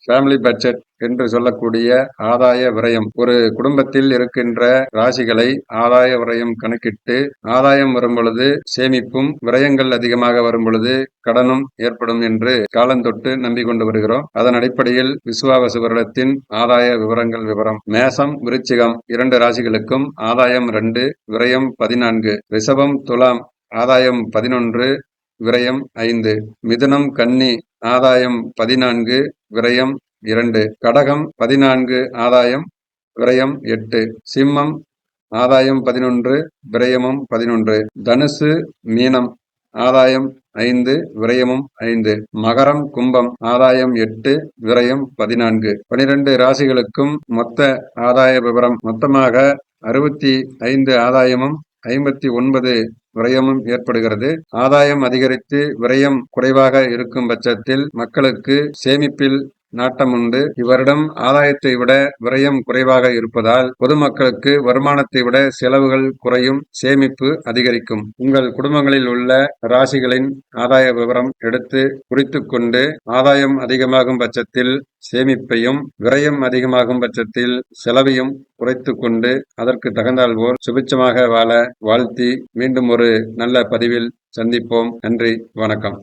Family budget என்று சொல்லக்கூடிய ஆதாய விரயம். ஒரு குடும்பத்தில் இருக்கின்ற ராசிகளை ஆதாய விரயம் கணக்கிட்டு, ஆதாயம் வரும்பொழுது சேமிப்பும், விரயங்கள் அதிகமாக வரும்பொழுது கடனும் ஏற்படும் என்று காலந்தொட்டு நம்பிக்கொண்டு வருகிறோம். அதன் அடிப்படையில் விசுவாவசு வருடத்தின் ஆதாய விவரம். மேசம், விருச்சிகம் 2 ராசிகளுக்கும் ஆதாயம் 2, விரயம் 14. ரிஷபம், துலாம் ஆதாயம் 11, விரயம் 5. மிதுனம், கன்னி ஆதாயம் 14, விரயம் 2. கடகம் 14, ஆதாயம் விரயம் 8. சிம்மம் ஆதாயம் 11, விரயமும் 11. தனுசு, மீனம் ஆதாயம் 5, விரயமும் 5. மகரம், கும்பம் ஆதாயம் 8, விரயம் 14. 12 ராசிகளுக்கும் மொத்த ஆதாய விவரம். மொத்தமாக 65 ஆதாயமும் 59 விரயமும் ஏற்படுகிறது. ஆதாயம் அதிகரித்து விரயம் குறைவாக இருக்கும் பட்சத்தில் மக்களுக்கு சேமிப்பில் நாட்டம் உண்டு. இவ்வருடம் ஆதாயத்தை விட விரயம் குறைவாக இருப்பதால் பொதுமக்களுக்கு வருமானத்தை விட செலவுகள் குறையும், சேமிப்பு அதிகரிக்கும். உங்கள் குடும்பங்களில் உள்ள ராசிகளின் ஆதாய விவரம் எடுத்து குறித்துக் கொண்டு ஆதாயம் அதிகமாகும் பட்சத்தில் சேமிப்பையும், விரயம் அதிகமாகும் பட்சத்தில் செலவையும் குறைத்துக் கொண்டு அதற்கு தகுந்தால் போல் சுபிட்சமாக வாழ வாழ்த்தி மீண்டும் ஒரு நல்ல பதிவில் சந்திப்போம். நன்றி, வணக்கம்.